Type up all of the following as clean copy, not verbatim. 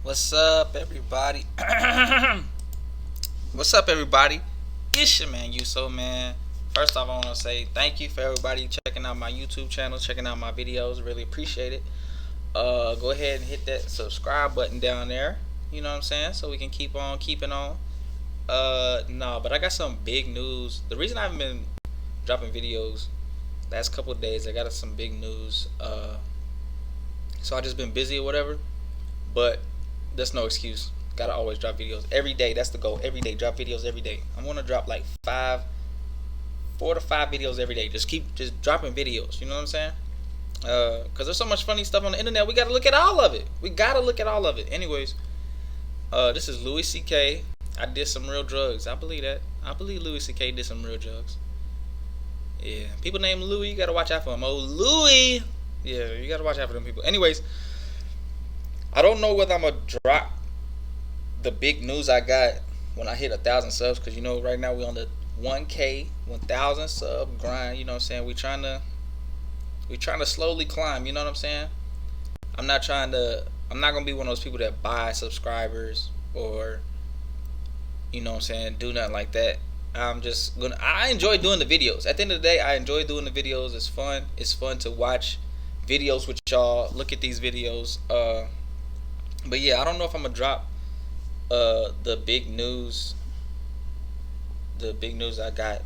What's up, everybody? What's up, everybody? It's your man, Yuso, man. First off, I want to say thank you for everybody checking out my YouTube channel, checking out my videos. Really appreciate it. Go ahead and hit that subscribe button down there. You know what I'm saying? So we can keep on keeping on. No, but I got some big news. The reason I haven't been dropping videos last couple of days, I got some big news. So I just been busy or whatever. But that's no excuse. Gotta always drop videos every day. That's the goal. Every day, drop videos every day. I'm gonna drop like 4 to 5 videos every day. Just keep just dropping videos. You know what I'm saying? Cause there's so much funny stuff on the internet. We gotta look at all of it. We gotta look at all of it. Anyways, this is Louis C.K. I did some real drugs. I believe that. I believe Louis C.K. did some real drugs. Yeah, people named Louis. You gotta watch out for him. Oh, Louis. Yeah, you gotta watch out for them people. Anyways, I don't know whether I'm gonna drop the big news I got when I hit 1,000 subs, because right now we on the 1K 1,000 sub grind. You know what I'm saying? We trying to slowly climb. You know what I'm saying? I'm not gonna be one of those people that buy subscribers or what I'm saying, do nothing like that. I enjoy doing the videos. At the end of the day, I enjoy doing the videos. It's fun. It's fun to watch videos with y'all. Look at these videos. But yeah, I don't know if I'm gonna drop the big news I got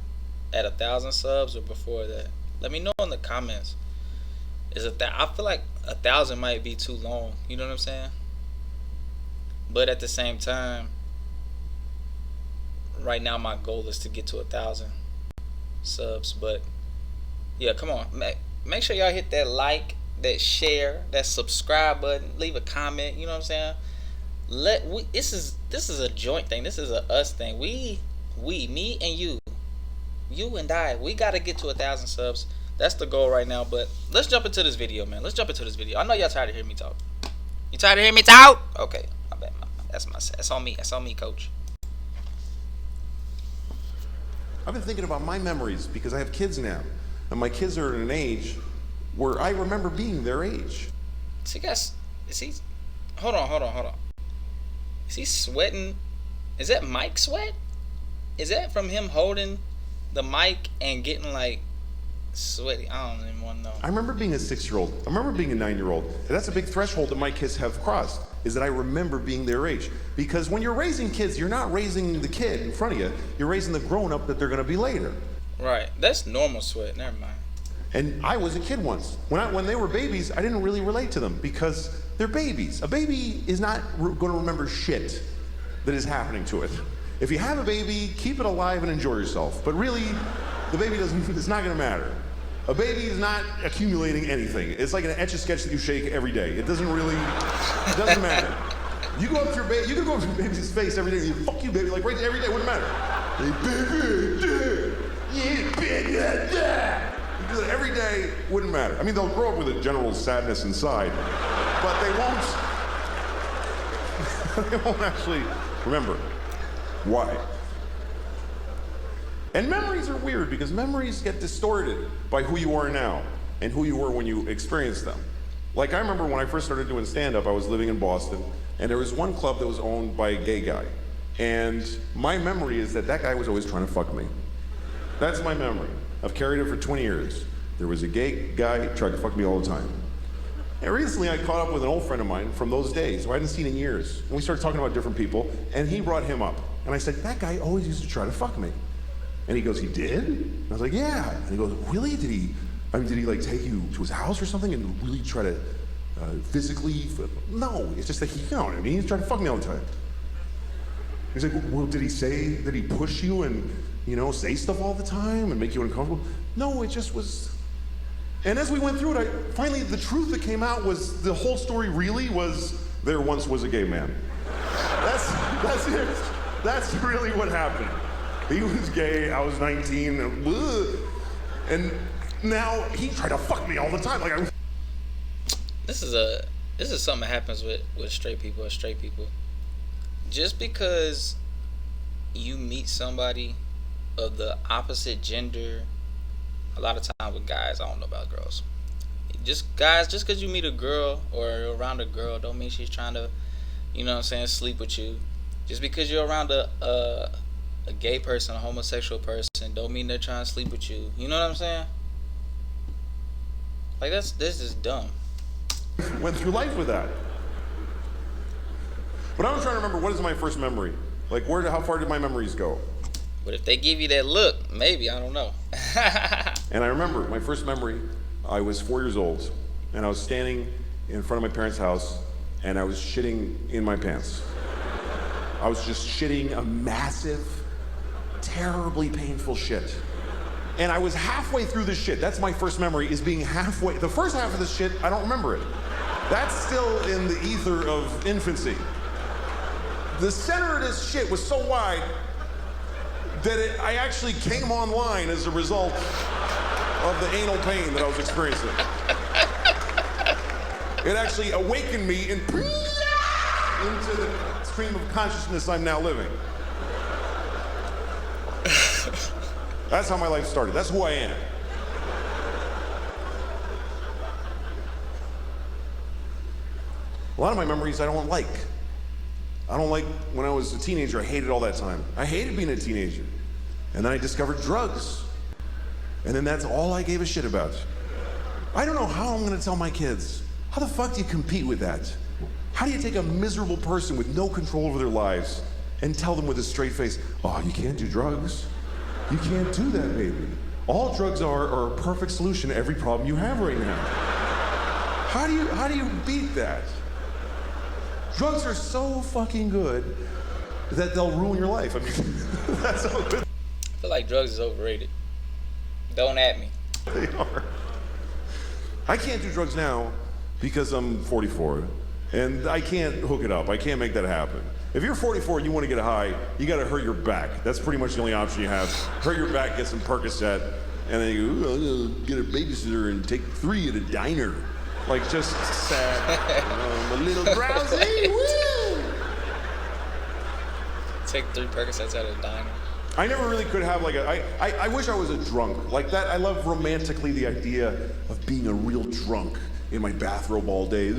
at 1,000 subs or before that. Let me know in the comments. I feel like 1,000 might be too long. You know what I'm saying? But at the same time, right now my goal is to get to 1,000 subs. But yeah, come on, make sure y'all hit that like, that share, that subscribe button, leave a comment. You know what I'm saying? This is a joint thing. This is a us thing. Me and you and I. We gotta get to 1,000 subs. That's the goal right now. But let's jump into this video, man. Let's jump into this video. I know y'all tired of hearing me talk. You tired of hearing me talk? Okay, I bet that's on me. That's on me, coach. I've been thinking about my memories because I have kids now, and my kids are at an age where I remember being their age. See, guys, is he? Hold on. Is he sweating? Is that Mike sweat? Is that from him holding the mic and getting like sweaty? I don't even want to know. I remember being a 6-year-old. I remember being a 9-year-old. And that's a big threshold that my kids have crossed, is that I remember being their age. Because when you're raising kids, you're not raising the kid in front of you. You're raising the grown-up that they're going to be later. Right. That's normal sweat. Never mind. And I was a kid once. When they were babies, I didn't really relate to them because they're babies. A baby is not going to remember shit that is happening to it. If you have a baby, keep it alive and enjoy yourself. But really, the baby it's not going to matter. A baby is not accumulating anything. It's like an Etch-a-Sketch that you shake every day. It doesn't matter. You go up to your baby, you can go up to your baby's face every day and you fuck you, baby, like right there every day, wouldn't matter. Hey, baby, yeah, baby, yeah. You do that every day, wouldn't matter. I mean, they'll grow up with a general sadness inside, but they won't actually remember. Why? And memories are weird because memories get distorted by who you are now and who you were when you experienced them. Like I remember when I first started doing stand-up, I was living in Boston, and there was one club that was owned by a gay guy. And my memory is that guy was always trying to fuck me. That's my memory. I've carried it for 20 years. There was a gay guy who tried to fuck me all the time. And recently I caught up with an old friend of mine from those days who I hadn't seen in years. And we started talking about different people, and he brought him up. And I said, that guy always used to try to fuck me. And he goes, he did? And I was like, yeah. And he goes, really? Did he like take you to his house or something and really try to physically? No, it's just that he, you know what I mean? He's trying to fuck me all the time. He's like, well, did he push you and, say stuff all the time and make you uncomfortable? No, it just was. And as we went through it, finally the truth that came out was the whole story really was there once was a gay man. That's it. That's really what happened. He was gay, I was 19, and now he tried to fuck me all the time. This is something that happens with straight people. Just because you meet somebody of the opposite gender, a lot of time with guys, I don't know about girls. Just because you meet a girl or around a girl, don't mean she's trying to you know what I'm saying, sleep with you. Just because you're around a gay person, a homosexual person, don't mean they're trying to sleep with you. You know what I'm saying? Like this is dumb. Went through life with that. But I'm trying to remember, what is my first memory? Like, how far did my memories go? But if they give you that look, maybe, I don't know. And I remember my first memory, I was 4 years old, and I was standing in front of my parents' house, and I was shitting in my pants. I was just shitting a massive, terribly painful shit. And I was halfway through this shit. That's my first memory, is being halfway. The first half of this shit, I don't remember it. That's still in the ether of infancy. The center of this shit was so wide that I actually came online as a result of the anal pain that I was experiencing. It actually awakened me into the stream of consciousness I'm now living. That's how my life started. That's who I am. A lot of my memories I don't like. I don't like when I was a teenager. I hated all that time. I hated being a teenager. And then I discovered drugs. And then that's all I gave a shit about. I don't know how I'm gonna tell my kids. How the fuck do you compete with that? How do you take a miserable person with no control over their lives and tell them with a straight face, oh, you can't do drugs? You can't do that, baby. All drugs are a perfect solution to every problem you have right now. How do you beat that? Drugs are so fucking good that they'll ruin your life. I mean, that's how good I feel like drugs is overrated. Don't at me. they are. I can't do drugs now because I'm 44, and I can't hook it up. I can't make that happen. If you're 44 and you want to get high, you got to hurt your back. That's pretty much the only option you have. Hurt your back, get some Percocet, and then you go, I'll get a babysitter and take 3 at a diner. Like, just sad. I'm a little drowsy. Woo! Take 3 Percocets out of a diner. I never really could have like I wish I was a drunk. Like that, I love romantically the idea of being a real drunk in my bathrobe all day.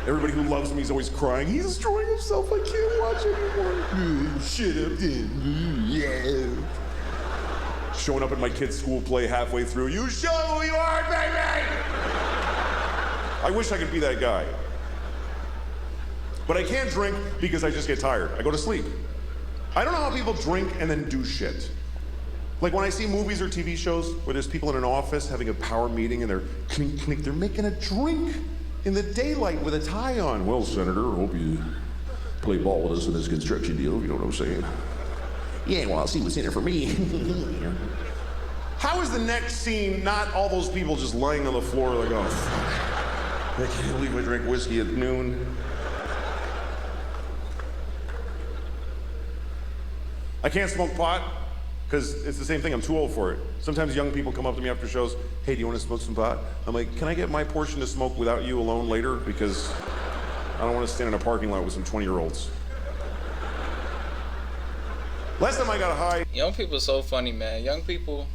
Everybody who loves me is always crying. He's destroying himself. I can't watch anymore. Shut up, yeah. Showing up at my kid's school play halfway through. You show who you are, baby! I wish I could be that guy. But I can't drink because I just get tired. I go to sleep. I don't know how people drink and then do shit. Like when I see movies or TV shows where there's people in an office having a power meeting and they're clink, clink, they're making a drink in the daylight with a tie on. Well, Senator, hope you play ball with us in this construction deal, if you know what I'm saying. Yeah, well, I'll see what's in it for me. How is the next scene not all those people just lying on the floor like, oh, fuck. I can't believe I drank whiskey at noon. I can't smoke pot because it's the same thing. I'm too old for it. Sometimes young people come up to me after shows, hey, do you want to smoke some pot? I'm like, can I get my portion to smoke without you alone later? Because I don't want to stand in a parking lot with some 20-year-olds. Last time I got high. Young people are so funny, man. Young people,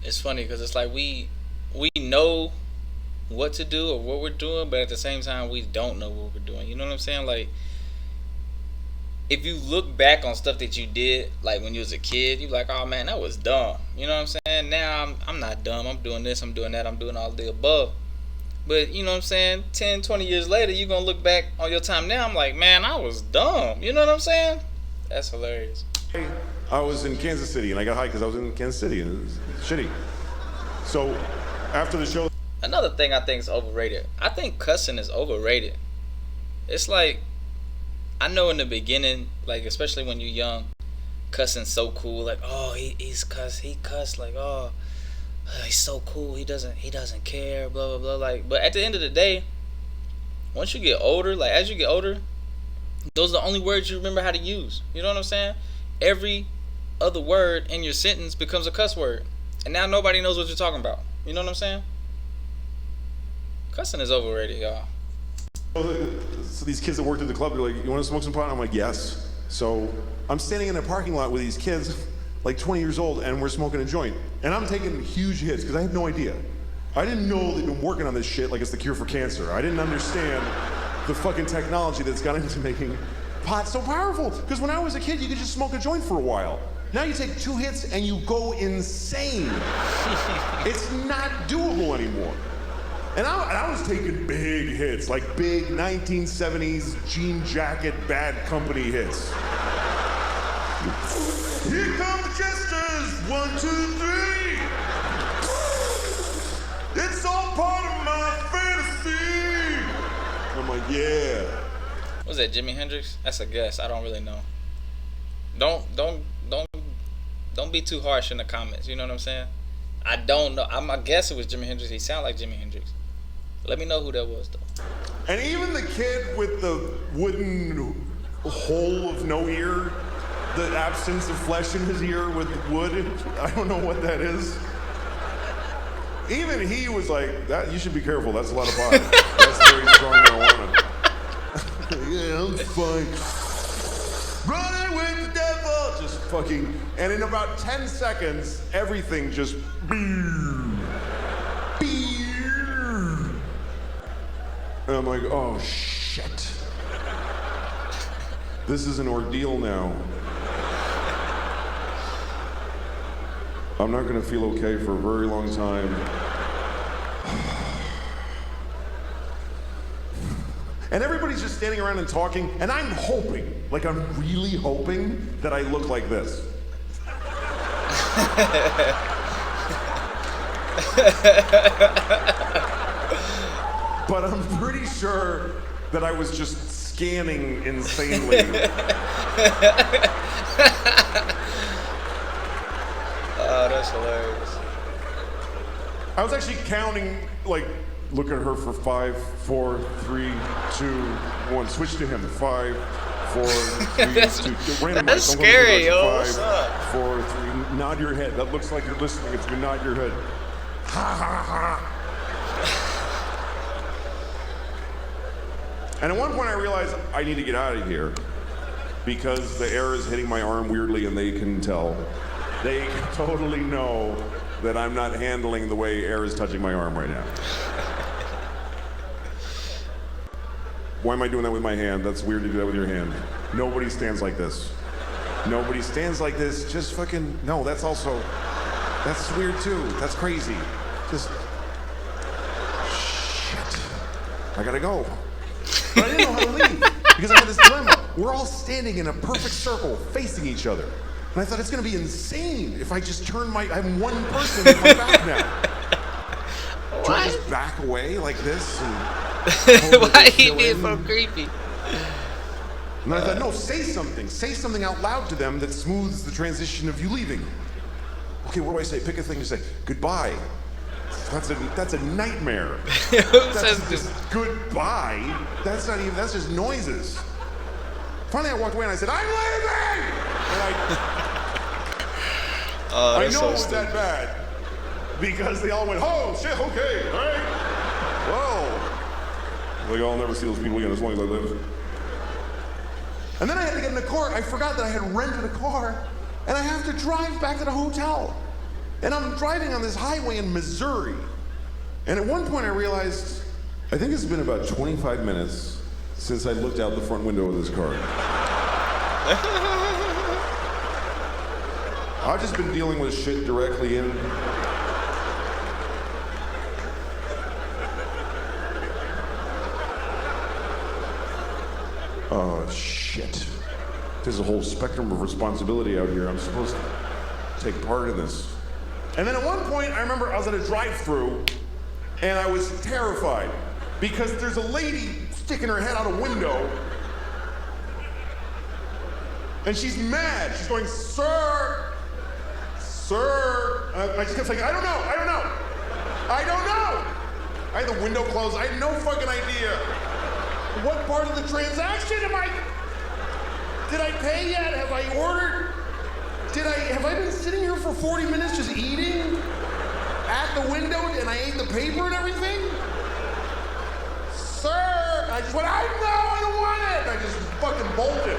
it's funny because it's like we know what to do or what we're doing, but at the same time, we don't know what we're doing. You know what I'm saying? Like, if you look back on stuff that you did, like when you was a kid, you're like, oh man, that was dumb. You know what I'm saying? Now I'm not dumb. I'm doing this, I'm doing that, I'm doing all of the above. But you know what I'm saying? 10, 20 years later, you're going to look back on your time now. I'm like, man, I was dumb. You know what I'm saying? That's hilarious. I was in Kansas City and I got high because I was in Kansas City and it was shitty. So after the show. Another thing I think is overrated. I think cussing is overrated. It's like, I know in the beginning, like especially when you're young, cussing's so cool. Like, oh, he cussed. Like, oh, he's so cool. He doesn't care. Blah blah blah. Like, but at the end of the day, once you get older, like as you get older, those are the only words you remember how to use. You know what I'm saying? Every other word in your sentence becomes a cuss word, and now nobody knows what you're talking about. You know what I'm saying? Cussing is overrated, y'all. So these kids that worked at the club, they're like, you want to smoke some pot? I'm like, yes. So I'm standing in a parking lot with these kids, like 20 years old, and we're smoking a joint. And I'm taking huge hits because I had no idea. I didn't know they'd been working on this shit like it's the cure for cancer. I didn't understand the fucking technology that's gone into making pot so powerful. Because when I was a kid, you could just smoke a joint for a while. Now you take 2 hits and you go insane. It's not doable anymore. And I was taking big hits, like big 1970s jean jacket bad company hits. Here come the jesters, 1, 2, 3. It's all part of my fantasy. I'm like, yeah. Was that Jimi Hendrix? That's a guess. I don't really know. Don't be too harsh in the comments. You know what I'm saying? I don't know. I guess it was Jimi Hendrix. He sounded like Jimi Hendrix. Let me know who that was, though. And even the kid with the wooden hole of no ear, the absence of flesh in his ear with wood, I don't know what that is. Even he was like, "That you should be careful. That's a lot of pot. That's very strong marijuana." Yeah, I'm fine. Running with the devil, just fucking. And in about 10 seconds, everything just. And I'm like, oh shit. This is an ordeal now. I'm not gonna feel okay for a very long time. And everybody's just standing around and talking, and I'm hoping, like I'm really hoping that I look like this. But I'm pretty sure that I was just scanning insanely. Oh, that's hilarious. I was actually counting, like, look at her for 5, 4, 3, 2, 1. Switch to him. 5, 4, 3, 2. Random. That's scary, yo. 5, 4, 3. Nod your head. That looks like you're listening. If you nod your head. Ha ha ha. And at one point I realized I need to get out of here because the air is hitting my arm weirdly and they can tell. They totally know that I'm not handling the way air is touching my arm right now. Why am I doing that with my hand? That's weird to do that with your hand. Nobody stands like this. Nobody stands like this. Just fucking, no, that's weird too. That's crazy. Just, shit. I gotta go. But I didn't know how to leave because I had this dilemma. We're all standing in a perfect circle facing each other. And I thought it's gonna be insane if I just turn I'm one person with my back now. Do I just back away like this? And why are you being so creepy? And then I thought, no, say something. Say something out loud to them that smooths the transition of you leaving. Okay, what do I say? Pick a thing to say. Goodbye. That's a nightmare. Who says just goodbye. That's just noises. Finally, I walked away and I said, I'm leaving! And I know it was that bad because they all went, oh, shit, okay, all right. Whoa. Like, I'll never see those people again as long as I live. And then I had to get in the car. I forgot that I had rented a car and I have to drive back to the hotel. And I'm driving on this highway in Missouri. And at one point I realized, I think it's been about 25 minutes since I looked out the front window of this car. I've just been dealing with shit directly in. Oh, shit. There's a whole spectrum of responsibility out here. I'm supposed to take part in this. And then at one point, I remember I was at a drive-thru, and I was terrified because there's a lady sticking her head out a window, and she's mad. She's going, sir, sir. I just kept saying, I don't know. I had the window closed. I had no fucking idea. What part of the transaction did I pay yet? Have I ordered? Have I been sitting here for 40 minutes just eating at the window and I ate the paper and everything? Sir, I just went, I don't want it. I just fucking bolted.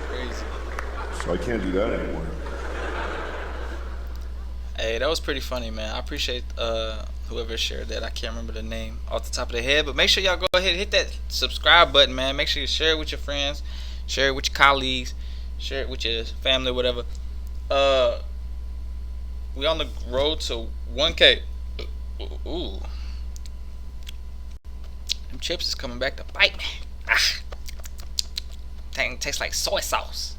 Crazy. So I can't do that anymore. Hey, that was pretty funny, man. I appreciate Whoever shared that, I can't remember the name off the top of the head. But make sure y'all go ahead and hit that subscribe button, man. Make sure you share it with your friends, share it with your colleagues, share it with your family, whatever. Uh, we on the road to 1K. Ooh, them chips is coming back to bite me. Ah, dang, tastes like soy sauce.